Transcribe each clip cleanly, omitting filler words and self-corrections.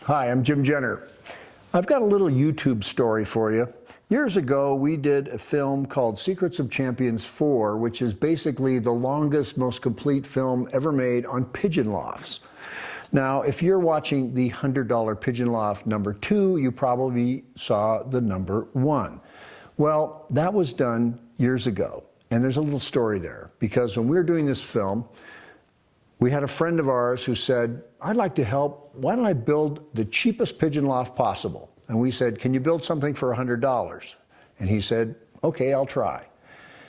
Hi, I'm Jim Jenner. I've got a little YouTube story for you. Years ago, we did a film called Secrets of Champions 4, which is basically the longest, most complete film ever made on pigeon lofts. Now, if you're watching the $100 Pigeon Loft number 2, you probably saw the number 1. Well, that was done years ago, and there's a little story there, because when we were doing this film, we had a friend of ours who said, I'd like to help. Why don't I build the cheapest pigeon loft possible? And we said, can you build something for $100? And he said, okay, I'll try.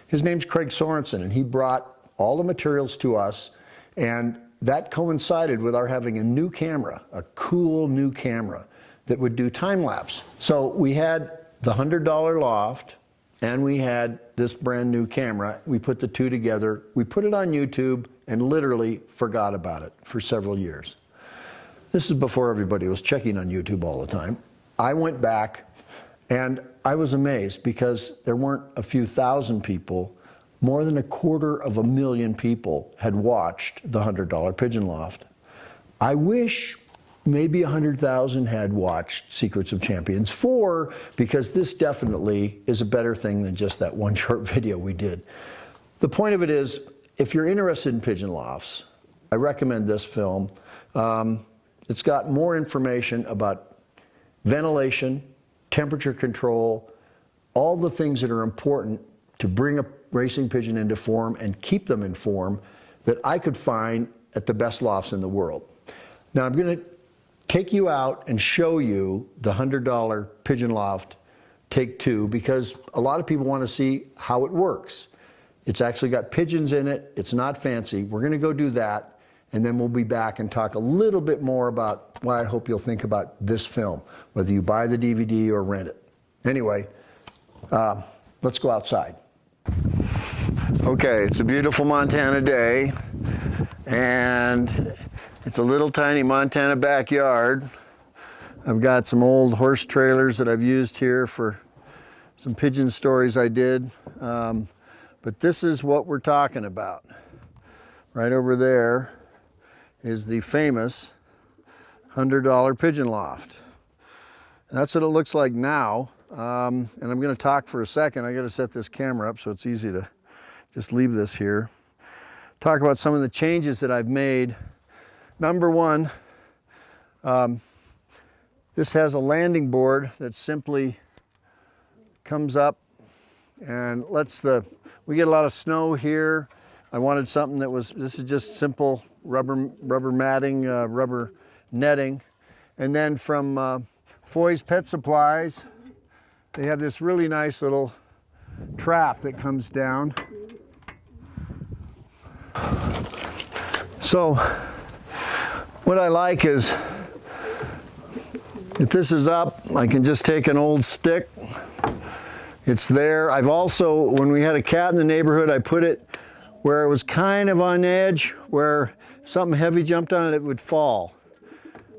His name's Craig Sorensen, and he brought all the materials to us, and that coincided with our having a new camera, a cool new camera that would do time lapse. So we had the $100 loft, and we had this brand new camera. We put the two together, we put it on YouTube, and literally forgot about it for several years. This is before everybody was checking on YouTube all the time. I went back and I was amazed because there weren't a few thousand people, more than 250,000 people had watched the $100 Pigeon Loft. I wish maybe 100,000 had watched Secrets of Champions 4, because this definitely is a better thing than just that one short video we did. The point of it is, if you're interested in pigeon lofts, I recommend this film. It's got more information about ventilation, temperature control, all the things that are important to bring a racing pigeon into form and keep them in form that I could find at the best lofts in the world. Now I'm going to take you out and show you the $100 Pigeon Loft Take 2, because a lot of people want to see how it works. It's actually got pigeons in it. It's not fancy. We're going to go do that, and then we'll be back and talk a little bit more about why I hope you'll think about this film, whether you buy the DVD or rent it. Anyway, let's go outside. Okay, it's a beautiful Montana day, and it's a little tiny Montana backyard. I've got some old horse trailers that I've used here for some pigeon stories I did. But this is what we're talking about. Right over there is the famous $100 Pigeon Loft. And that's what it looks like now. And I'm going to talk for a second. I got to set this camera up so it's easy to just leave this here. Talk about some of the changes that I've made. Number one, this has a landing board that simply comes up and lets we get a lot of snow here. I wanted something that was, this is just simple rubber matting, rubber netting. And then from Foy's Pet Supplies, they have this really nice little trap that comes down. So what I like is, if this is up, I can just take an old stick. It's there. I've also, when we had a cat in the neighborhood, I put it where it was kind of on edge, where if something heavy jumped on it, it would fall.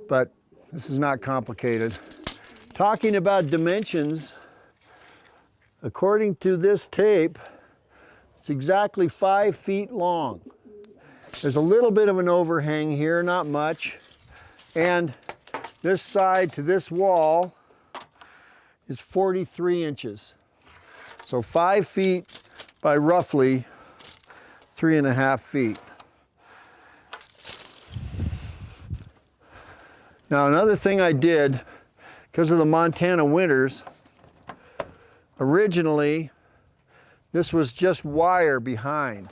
But this is not complicated. Talking about dimensions, according to this tape, it's exactly 5 feet long. There's a little bit of an overhang here, not much. And this side to this wall is 43 inches. So 5 feet by roughly 3.5 feet. Now another thing I did, because of the Montana winters, originally this was just wire behind.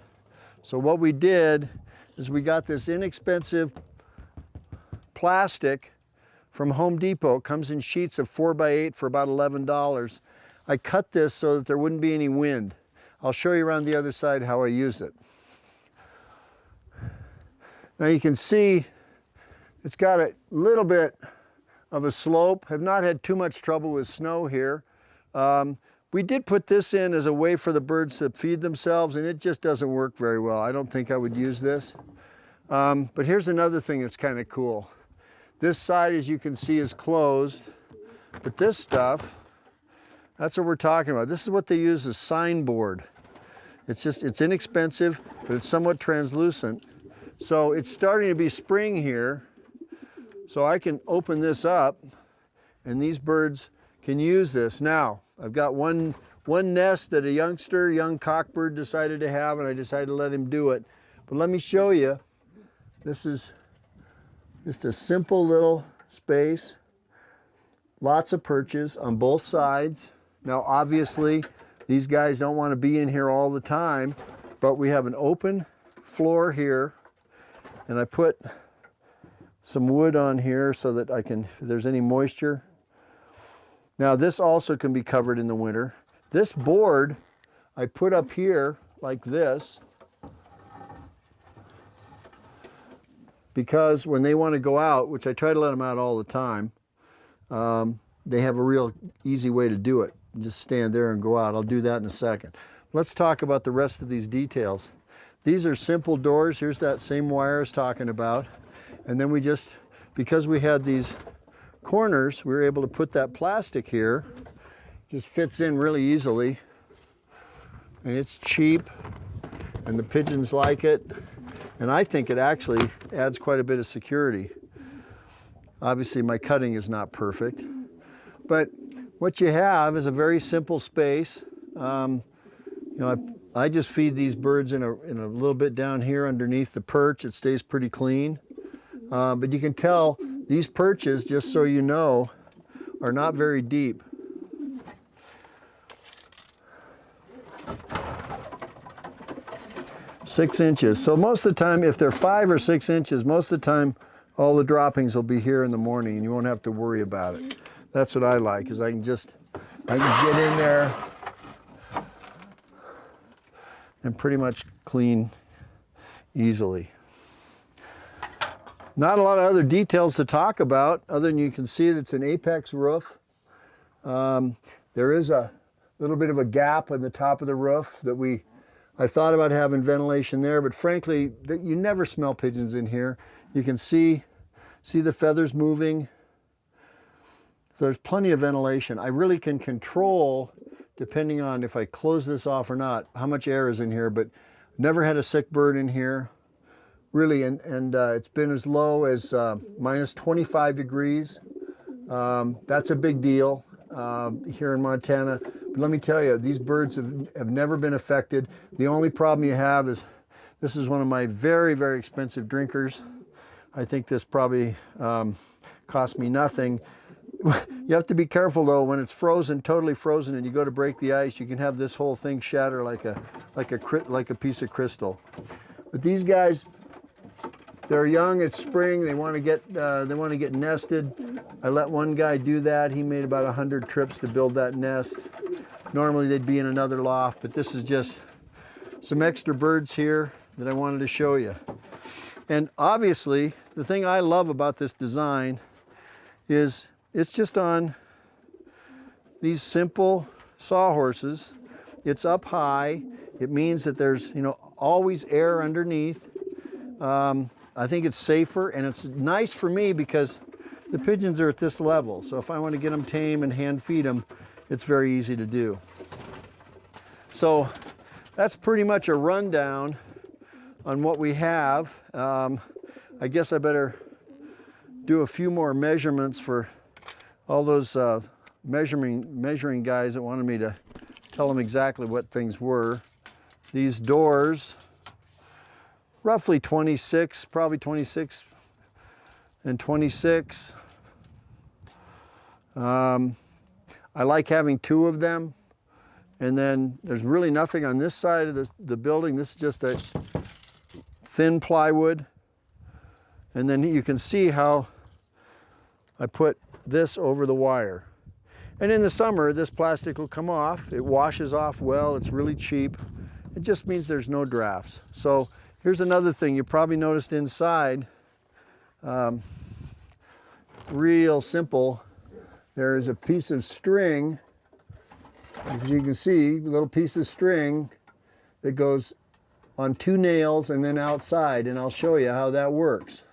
So what we did is we got this inexpensive plastic from Home Depot. It comes in sheets of 4x8 for about $11. I cut this so that there wouldn't be any wind. I'll show you around the other side how I use it. Now you can see it's got a little bit of a slope. Have not had too much trouble with snow here. We did put this in as a way for the birds to feed themselves, and it just doesn't work very well. I don't think I would use this. But here's another thing that's kind of cool. This side, as you can see, is closed, but this stuff, that's what we're talking about. This is what they use as signboard. It's inexpensive, but it's somewhat translucent. So it's starting to be spring here. So I can open this up and these birds can use this. Now, I've got one nest that a young cockbird decided to have, and I decided to let him do it. But let me show you. This is just a simple little space. Lots of perches on both sides. Now, obviously, these guys don't want to be in here all the time, but we have an open floor here, and I put some wood on here so that I can, if there's any moisture. Now, this also can be covered in the winter. This board I put up here like this because when they want to go out, which I try to let them out all the time, they have a real easy way to do it. Just stand there and go out. I'll do that in a second. Let's talk about the rest of these details. These are simple doors. Here's that same wire I was talking about. And then we just, because we had these corners, we were able to put that plastic here. Just fits in really easily. And it's cheap, and the pigeons like it. And I think it actually adds quite a bit of security. Obviously, my cutting is not perfect. But what you have is a very simple space. You know, I just feed these birds in a little bit down here underneath the perch. It stays pretty clean. But you can tell these perches, just so you know, are not very deep. Six inches. So most of the time, if they're 5 or 6 inches, most of the time, all the droppings will be here in the morning and you won't have to worry about it. That's what I like, is I can get in there and pretty much clean easily. Not a lot of other details to talk about, other than you can see that it's an apex roof. There is a little bit of a gap on the top of the roof that I thought about having ventilation there, but frankly, you never smell pigeons in here. You can see the feathers moving. So there's plenty of ventilation. I really can control, depending on if I close this off or not, how much air is in here, but never had a sick bird in here. Really, and it's been as low as minus 25 degrees. That's a big deal here in Montana. But let me tell you, these birds have never been affected. The only problem you have is, this is one of my very, very expensive drinkers. I think this probably cost me nothing. You have to be careful though, when it's frozen, totally frozen, and you go to break the ice, you can have this whole thing shatter like a piece of crystal. But these guys, they're young, it's spring, they want to get nested. I let one guy do that. He made about 100 trips to build that nest. Normally they'd be in another loft, but this is just some extra birds here that I wanted to show you. And obviously, the thing I love about this design is it's just on these simple sawhorses. It's up high. It means that there's, always air underneath. I think it's safer, and it's nice for me because the pigeons are at this level. So if I want to get them tame and hand feed them, it's very easy to do. So that's pretty much a rundown on what we have. I guess I better do a few more measurements for all those measuring guys that wanted me to tell them exactly what things were. These doors, roughly 26, probably 26 and 26. I like having 2 of them. And then there's really nothing on this side of the building. This is just a thin plywood. And then you can see how I put this over the wire. And in the summer, this plastic will come off. It washes off well. It's really cheap. It just means there's no drafts. So here's another thing you probably noticed inside. Real simple. There is a piece of string. As you can see, a little piece of string that goes on 2 nails and then outside, and I'll show you how that works.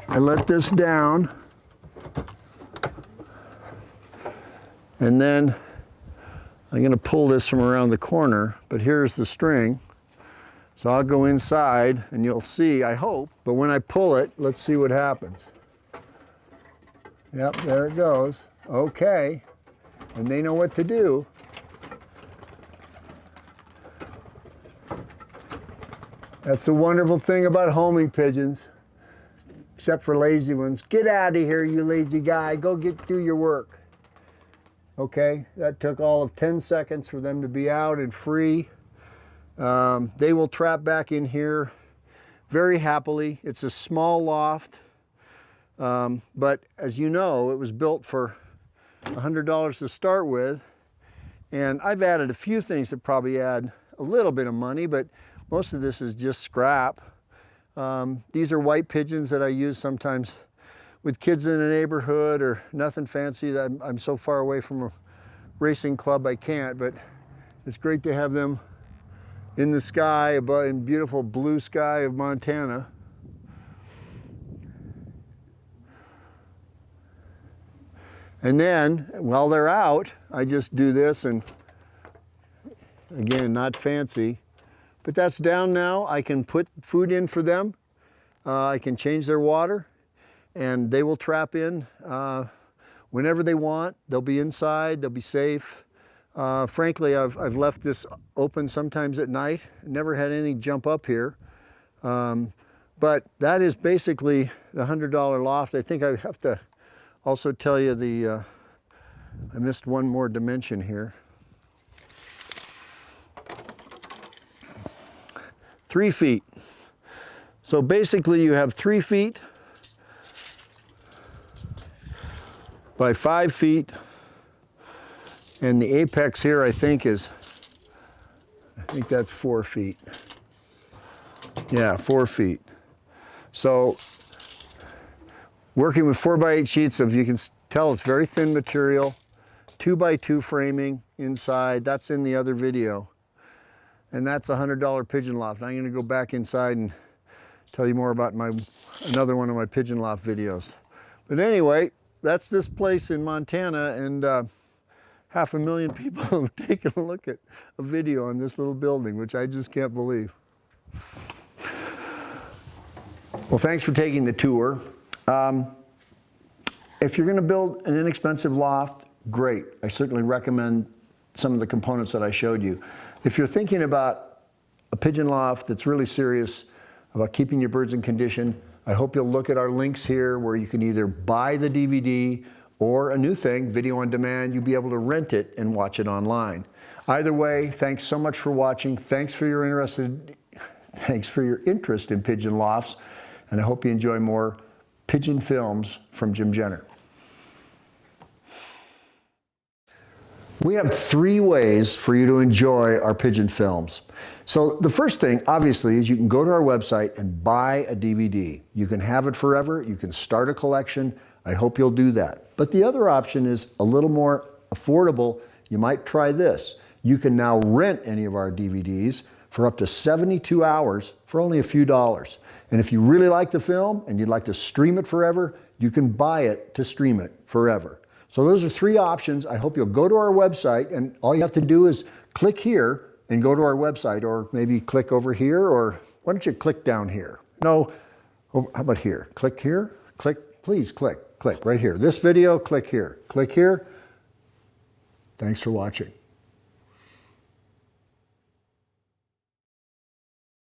I let this down, and then I'm going to pull this from around the corner, but here's the string. So I'll go inside and you'll see, I hope, but when I pull it, let's see what happens. Yep, there it goes. Okay, and they know what to do. That's the wonderful thing about homing pigeons, except for lazy ones. Get out of here, you lazy guy. Go do your work. Okay, that took all of 10 seconds for them to be out and free. They will trap back in here very happily. It's a small loft, but as you know, it was built for $100 to start with. And I've added a few things that probably add a little bit of money, but most of this is just scrap. These are white pigeons that I use sometimes with kids in a neighborhood or nothing fancy. That I'm so far away from a racing club I can't, but it's great to have them in the sky, above, in beautiful blue sky of Montana. And then while they're out, I just do this, and again, not fancy, but that's down now. I can put food in for them. I can change their water, and they will trap in whenever they want. They'll be inside, they'll be safe. Frankly, I've left this open sometimes at night. Never had anything jump up here. But that is basically the $100 loft. I think I have to also tell you I missed one more dimension here. 3 feet. So basically you have 3 feet by 5 feet. And the apex here, I think that's 4 feet. Yeah, 4 feet. So working with 4x8 sheets of, you can tell it's very thin material, 2x2 framing inside. That's in the other video. And that's a $100 pigeon loft. I'm gonna go back inside and tell you more about another one of my pigeon loft videos. But anyway, that's this place in Montana, and 500,000 people have taken a look at a video on this little building, which I just can't believe. Well, thanks for taking the tour. If you're going to build an inexpensive loft, great. I certainly recommend some of the components that I showed you. If you're thinking about a pigeon loft that's really serious about keeping your birds in condition, I hope you'll look at our links here where you can either buy the DVD or a new thing, video on demand. You'll be able to rent it and watch it online. Either way, thanks so much for watching. Thanks for your interest in pigeon lofts, and I hope you enjoy more pigeon films from Jim Jenner. We have 3 ways for you to enjoy our pigeon films. So the first thing, obviously, is you can go to our website and buy a DVD. You can have it forever. You can start a collection. I hope you'll do that. But the other option is a little more affordable. You might try this. You can now rent any of our DVDs for up to 72 hours for only a few dollars. And if you really like the film and you'd like to stream it forever, you can buy it to stream it forever. So those are 3 options. I hope you'll go to our website, and all you have to do is click here and go to our website, or maybe click over here, or why don't you click down here? No, oh, how about here? Click here, click, please click right here. This video, click here. Click here. Thanks for watching.